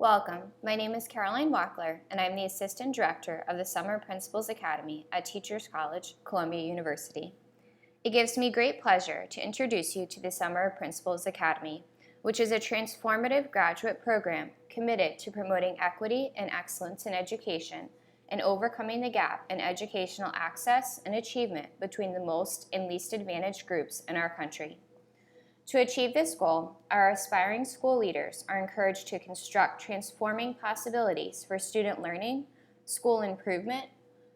Welcome. My name is Caroline Wackler, and I'm the Assistant Director of the Summer Principals Academy at Teachers College, Columbia University. It gives me great pleasure to introduce you to the Summer Principals Academy, which is a transformative graduate program committed to promoting equity and excellence in education and overcoming the gap in educational access and achievement between the most and least advantaged groups in our country. To achieve this goal, our aspiring school leaders are encouraged to construct transforming possibilities for student learning, school improvement,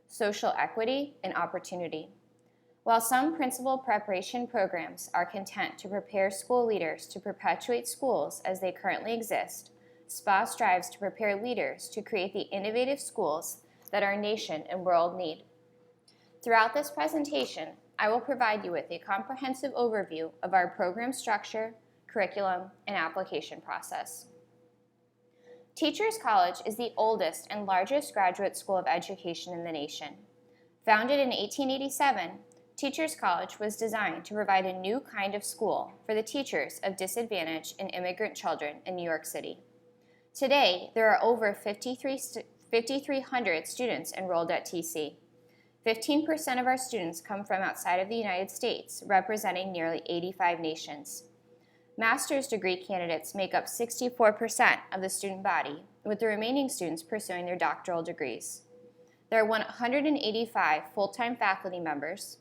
social equity, and opportunity. While some principal preparation programs are content to prepare school leaders to perpetuate schools as they currently exist, SPA strives to prepare leaders to create the innovative schools that our nation and world need. Throughout this presentation, I will provide you with a comprehensive overview of our program structure, curriculum, and application process. Teachers College is the oldest and largest graduate school of education in the nation. Founded in 1887, Teachers College was designed to provide a new kind of school for the teachers of disadvantaged and immigrant children in New York City. Today, there are over 5,300 students enrolled at TC. 15% of our students come from outside of the United States, representing nearly 85 nations. Master's degree candidates make up 64% of the student body, with the remaining students pursuing their doctoral degrees. There are 185 full-time faculty members,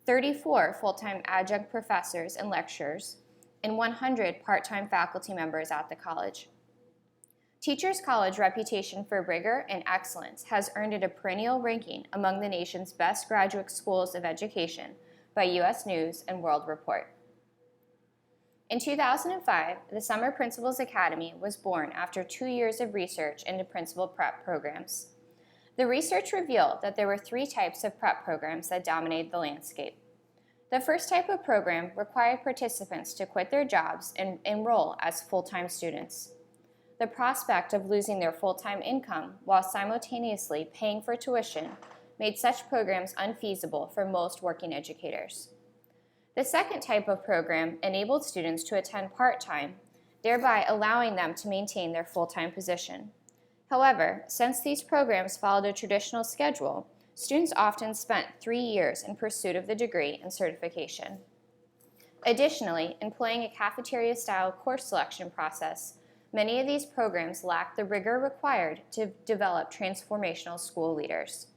34 full-time adjunct professors and lecturers, and 100 part-time faculty members at the college. Teachers College reputation for rigor and excellence has earned it a perennial ranking among the nation's best graduate schools of education by U.S. News and World Report. In 2005, the Summer Principals Academy was born after 2 years of research into principal prep programs. The research revealed that there were 3 types of prep programs that dominated the landscape. The first type of program required participants to quit their jobs and enroll as full-time students. The prospect of losing their full-time income while simultaneously paying for tuition made such programs unfeasible for most working educators. The second type of program enabled students to attend part-time, thereby allowing them to maintain their full-time position. However, since these programs followed a traditional schedule, students often spent 3 years in pursuit of the degree and certification. Additionally, employing a cafeteria-style course selection process, many of these programs lack the rigor required to develop transformational school leaders.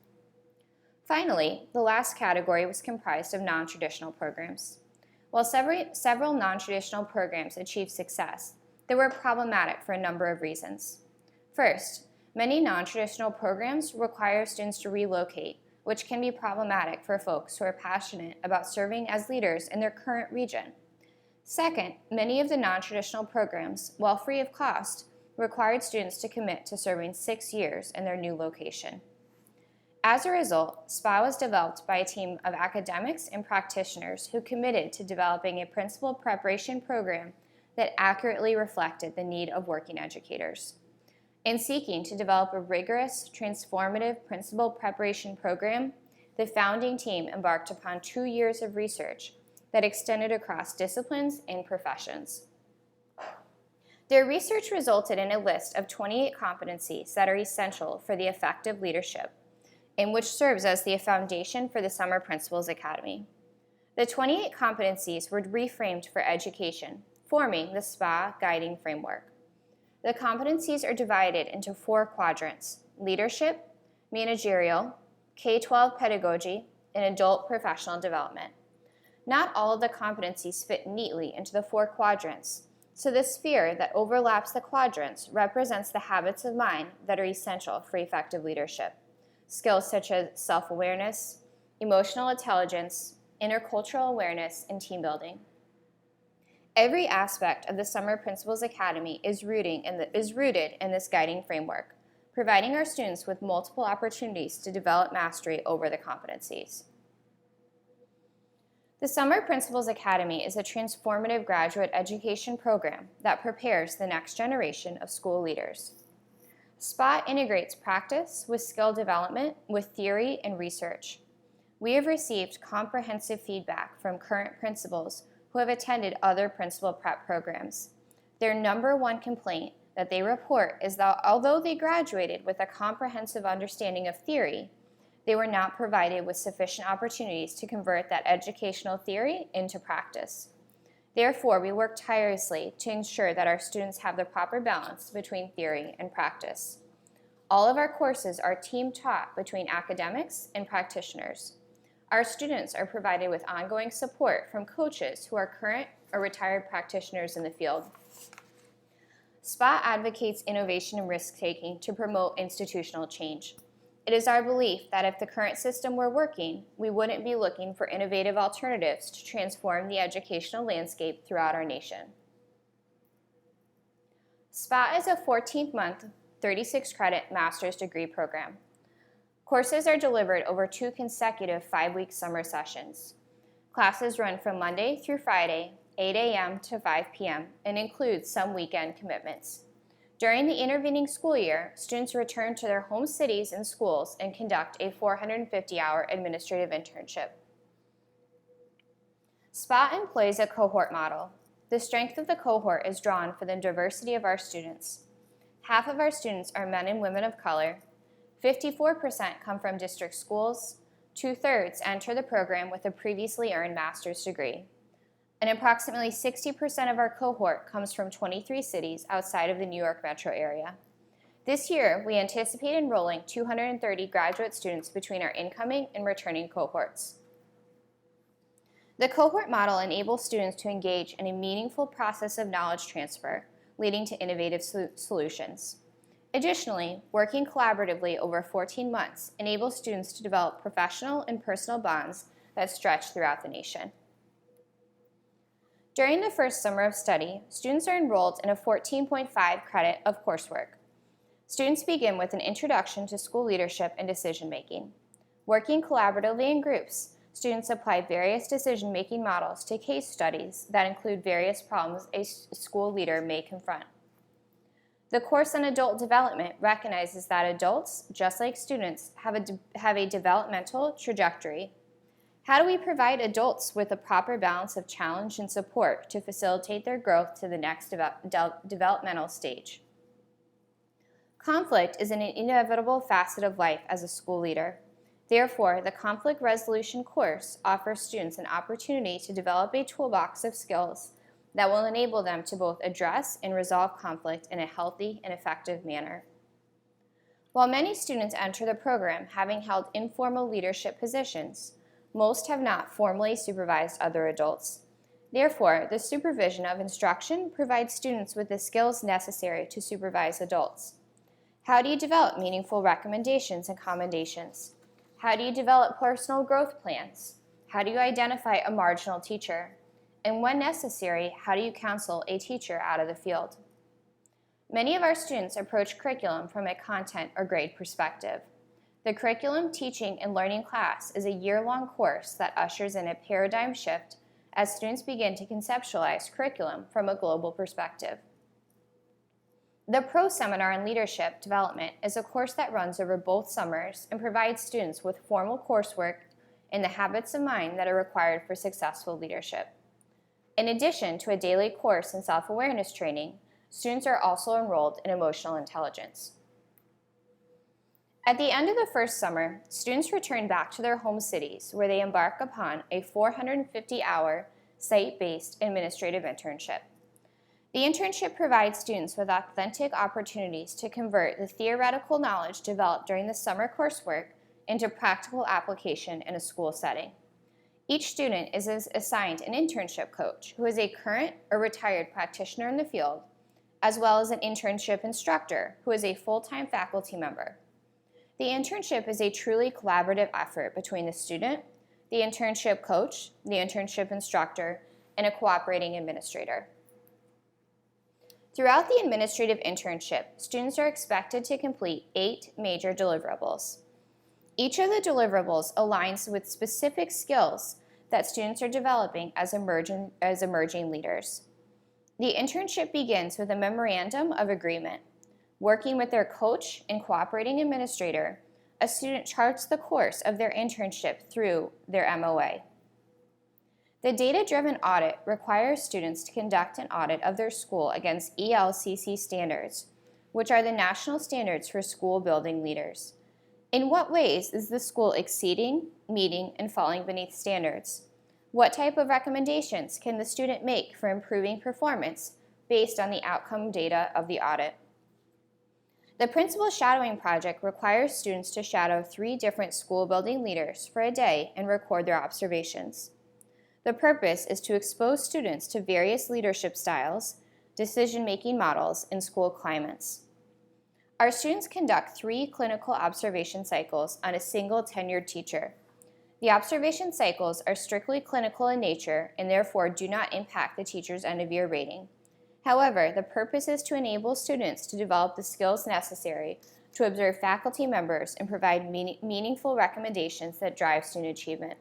Finally, the last category was comprised of non-traditional programs. While several non-traditional programs achieved success, they were problematic for a number of reasons. First, many non-traditional programs require students to relocate, which can be problematic for folks who are passionate about serving as leaders in their current region. Second, many of the non-traditional programs, while free of cost, required students to commit to serving 6 years in their new location. As a result, SPA was developed by a team of academics and practitioners who committed to developing a principal preparation program that accurately reflected the need of working educators. In seeking to develop a rigorous, transformative principal preparation program, the founding team embarked upon 2 years of research that extended across disciplines and professions. Their research resulted in a list of 28 competencies that are essential for the effective leadership, and which serves as the foundation for the Summer Principals Academy. The 28 competencies were reframed for education, forming the SPA guiding framework. The competencies are divided into 4 quadrants: leadership, managerial, K-12 pedagogy, and adult professional development. Not all of the competencies fit neatly into the 4 quadrants, so the sphere that overlaps the quadrants represents the habits of mind that are essential for effective leadership. Skills such as self-awareness, emotional intelligence, intercultural awareness, and team building. Every aspect of the Summer Principals Academy is rooted in this guiding framework, providing our students with multiple opportunities to develop mastery over the competencies. The Summer Principals Academy is a transformative graduate education program that prepares the next generation of school leaders. SPA integrates practice with skill development with theory and research. We have received comprehensive feedback from current principals who have attended other principal prep programs. Their number one complaint that they report is that although they graduated with a comprehensive understanding of theory, they were not provided with sufficient opportunities to convert that educational theory into practice. Therefore, we work tirelessly to ensure that our students have the proper balance between theory and practice. All of our courses are team taught between academics and practitioners. Our students are provided with ongoing support from coaches who are current or retired practitioners in the field. SPA advocates innovation and risk-taking to promote institutional change. It is our belief that if the current system were working, we wouldn't be looking for innovative alternatives to transform the educational landscape throughout our nation. SPA is a 14-month, 36-credit master's degree program. Courses are delivered over 2 consecutive 5-week summer sessions. Classes run from Monday through Friday, 8 a.m. to 5 p.m., and include some weekend commitments. During the intervening school year, students return to their home cities and schools and conduct a 450-hour administrative internship. SPA employs a cohort model. The strength of the cohort is drawn from the diversity of our students. Half of our students are men and women of color. 54% come from district schools. 2/3 enter the program with a previously earned master's degree. And approximately 60% of our cohort comes from 23 cities outside of the New York metro area. This year, we anticipate enrolling 230 graduate students between our incoming and returning cohorts. The cohort model enables students to engage in a meaningful process of knowledge transfer, leading to innovative solutions. Additionally, working collaboratively over 14 months enables students to develop professional and personal bonds that stretch throughout the nation. During the first summer of study, students are enrolled in a 14.5 credit of coursework. Students begin with an introduction to school leadership and decision-making. Working collaboratively in groups, students apply various decision-making models to case studies that include various problems a school leader may confront. The course on adult development recognizes that adults, just like students, have a developmental trajectory. How do we provide adults with a proper balance of challenge and support to facilitate their growth to the next developmental stage? Conflict is an inevitable facet of life as a school leader. Therefore, the conflict resolution course offers students an opportunity to develop a toolbox of skills that will enable them to both address and resolve conflict in a healthy and effective manner. While many students enter the program having held informal leadership positions, most have not formally supervised other adults. Therefore, the supervision of instruction provides students with the skills necessary to supervise adults. How do you develop meaningful recommendations and commendations? How do you develop personal growth plans? How do you identify a marginal teacher? And when necessary, how do you counsel a teacher out of the field? Many of our students approach curriculum from a content or grade perspective. The Curriculum, Teaching, and Learning class is a year-long course that ushers in a paradigm shift as students begin to conceptualize curriculum from a global perspective. The Pro Seminar in Leadership Development is a course that runs over both summers and provides students with formal coursework in the habits of mind that are required for successful leadership. In addition to a daily course in self-awareness training, students are also enrolled in emotional intelligence. At the end of the first summer, students return back to their home cities where they embark upon a 450-hour site-based administrative internship. The internship provides students with authentic opportunities to convert the theoretical knowledge developed during the summer coursework into practical application in a school setting. Each student is assigned an internship coach who is a current or retired practitioner in the field, as well as an internship instructor who is a full-time faculty member. The internship is a truly collaborative effort between the student, the internship coach, the internship instructor, and a cooperating administrator. Throughout the administrative internship, students are expected to complete 8 major deliverables. Each of the deliverables aligns with specific skills that students are developing as emerging leaders. The internship begins with a memorandum of agreement. Working with their coach and cooperating administrator, a student charts the course of their internship through their MOA. The data-driven audit requires students to conduct an audit of their school against ELCC standards, which are the national standards for school building leaders. In what ways is the school exceeding, meeting, and falling beneath standards? What type of recommendations can the student make for improving performance based on the outcome data of the audit? The Principal Shadowing Project requires students to shadow 3 different school building leaders for a day and record their observations. The purpose is to expose students to various leadership styles, decision-making models, and school climates. Our students conduct 3 clinical observation cycles on a single tenured teacher. The observation cycles are strictly clinical in nature and therefore do not impact the teacher's end-of-year rating. However, the purpose is to enable students to develop the skills necessary to observe faculty members and provide meaningful recommendations that drive student achievement.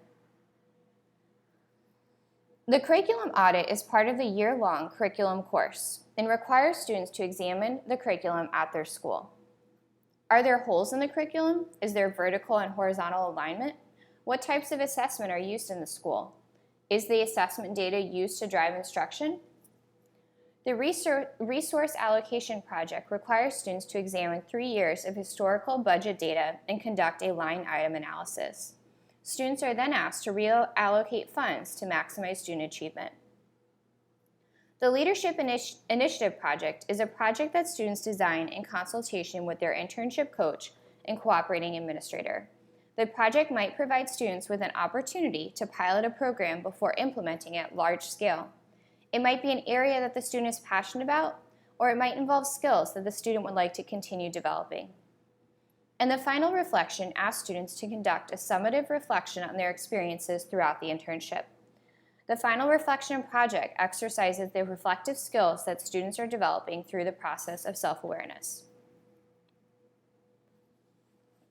The curriculum audit is part of the year-long curriculum course and requires students to examine the curriculum at their school. Are there holes in the curriculum? Is there vertical and horizontal alignment? What types of assessment are used in the school? Is the assessment data used to drive instruction? The Resource Allocation Project requires students to examine 3 years of historical budget data and conduct a line item analysis. Students are then asked to reallocate funds to maximize student achievement. The Leadership Initiative Project is a project that students design in consultation with their internship coach and cooperating administrator. The project might provide students with an opportunity to pilot a program before implementing it at large scale. It might be an area that the student is passionate about, or it might involve skills that the student would like to continue developing. And the final reflection asks students to conduct a summative reflection on their experiences throughout the internship. The final reflection project exercises the reflective skills that students are developing through the process of self-awareness.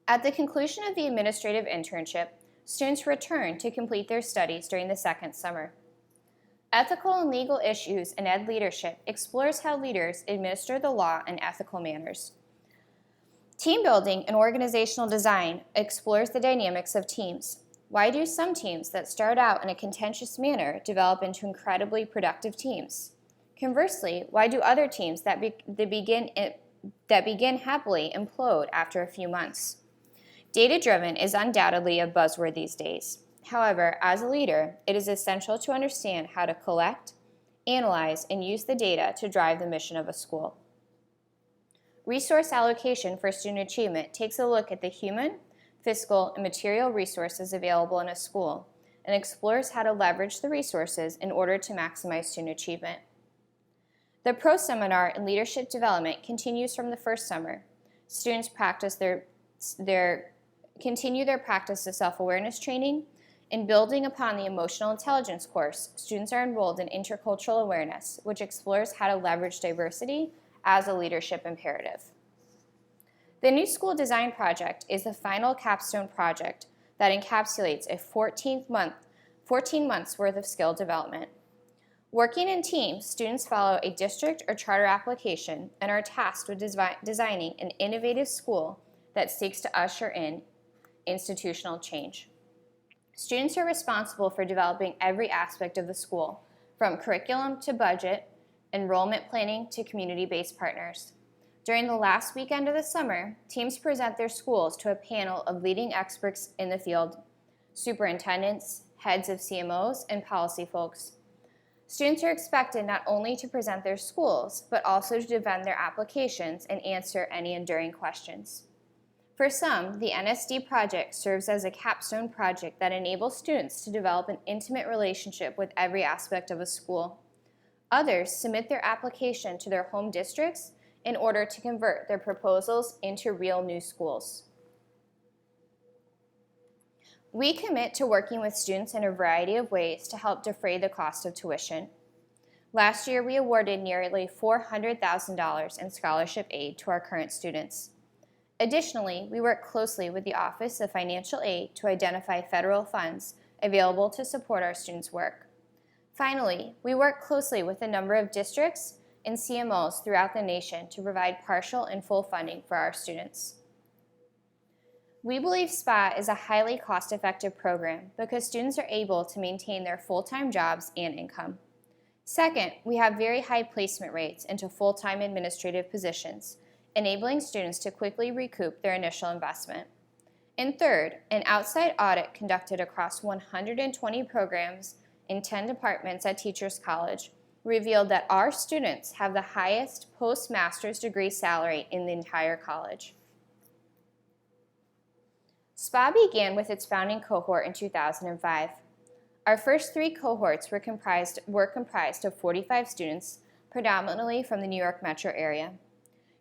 At the conclusion of the administrative internship, students return to complete their studies during the second summer. Ethical and Legal Issues in Ed Leadership explores how leaders administer the law in ethical manners. Team Building and Organizational Design explores the dynamics of teams. Why do some teams that start out in a contentious manner develop into incredibly productive teams? Conversely, why do other teams that begin happily implode after a few months? Data-driven is undoubtedly a buzzword these days. However, as a leader, it is essential to understand how to collect, analyze, and use the data to drive the mission of a school. Resource allocation for student achievement takes a look at the human, fiscal, and material resources available in a school and explores how to leverage the resources in order to maximize student achievement. The Pro Seminar in Leadership Development continues from the first summer. Students continue their practice of self-awareness training. In building upon the Emotional Intelligence course, students are enrolled in Intercultural Awareness, which explores how to leverage diversity as a leadership imperative. The New School Design Project is the final capstone project that encapsulates a 14 months worth of skill development. Working in teams, students follow a district or charter application and are tasked with designing an innovative school that seeks to usher in institutional change. Students are responsible for developing every aspect of the school, from curriculum to budget, enrollment planning to community-based partners. During the last weekend of the summer, teams present their schools to a panel of leading experts in the field, superintendents, heads of CMOs, and policy folks. Students are expected not only to present their schools, but also to defend their applications and answer any enduring questions. For some, the NSD project serves as a capstone project that enables students to develop an intimate relationship with every aspect of a school. Others submit their application to their home districts in order to convert their proposals into real new schools. We commit to working with students in a variety of ways to help defray the cost of tuition. Last year, we awarded nearly $400,000 in scholarship aid to our current students. Additionally, we work closely with the Office of Financial Aid to identify federal funds available to support our students' work. Finally, we work closely with a number of districts and CMOs throughout the nation to provide partial and full funding for our students. We believe SPA is a highly cost-effective program because students are able to maintain their full-time jobs and income. Second, we have very high placement rates into full-time administrative positions, enabling students to quickly recoup their initial investment. And third, an outside audit conducted across 120 programs in 10 departments at Teachers College revealed that our students have the highest post-master's degree salary in the entire college. SPA began with its founding cohort in 2005. Our first 3 cohorts were comprised of 45 students, predominantly from the New York metro area.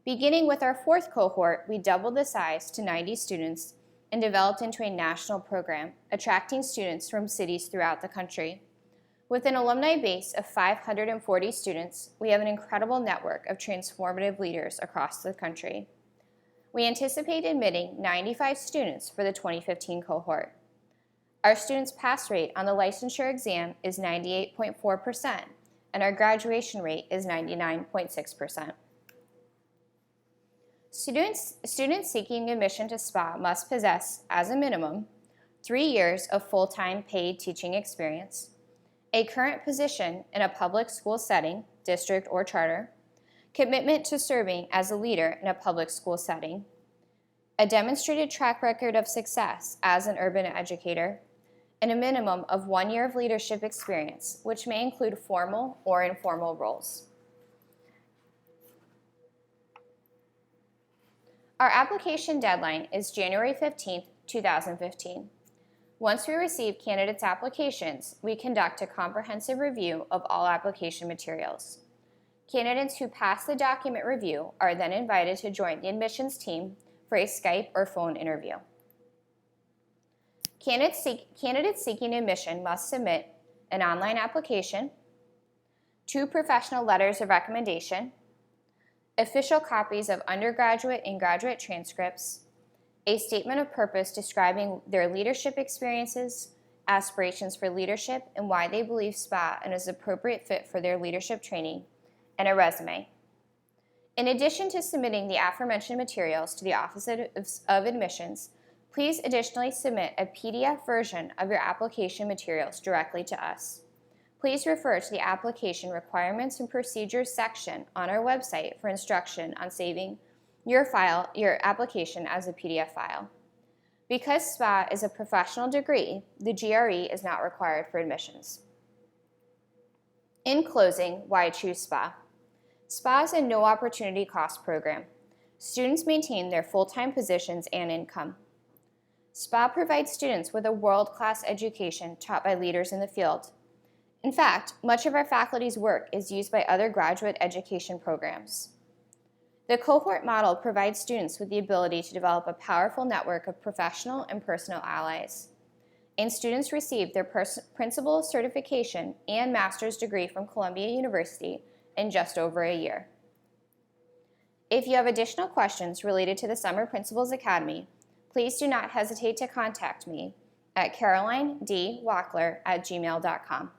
Beginning with our 4th cohort, we doubled the size to 90 students and developed into a national program, attracting students from cities throughout the country. With an alumni base of 540 students, we have an incredible network of transformative leaders across the country. We anticipate admitting 95 students for the 2015 cohort. Our students' pass rate on the licensure exam is 98.4%, and our graduation rate is 99.6%. Students seeking admission to SPA must possess, as a minimum, 3 years of full-time paid teaching experience, a current position in a public school setting, district or charter, commitment to serving as a leader in a public school setting, a demonstrated track record of success as an urban educator, and a minimum of 1 year of leadership experience, which may include formal or informal roles. Our application deadline is January 15, 2015. Once we receive candidates' applications, we conduct a comprehensive review of all application materials. Candidates who pass the document review are then invited to join the admissions team for a Skype or phone interview. Candidates seeking admission must submit an online application, 2 professional letters of recommendation, official copies of undergraduate and graduate transcripts, a statement of purpose describing their leadership experiences, aspirations for leadership, and why they believe SPA is an appropriate fit for their leadership training, and a resume. In addition to submitting the aforementioned materials to the Office of Admissions, please additionally submit a PDF version of your application materials directly to us. Please refer to the Application Requirements and Procedures section on our website for instruction on saving your application as a PDF file. Because SPA is a professional degree, the GRE is not required for admissions. In closing, why choose SPA? SPA is a no opportunity cost program. Students maintain their full-time positions and income. SPA provides students with a world-class education taught by leaders in the field. In fact, much of our faculty's work is used by other graduate education programs. The Cohort Model provides students with the ability to develop a powerful network of professional and personal allies. And students receive their principal certification and master's degree from Columbia University in just over a year. If you have additional questions related to the Summer Principals Academy, please do not hesitate to contact me at carolinedwackler@gmail.com.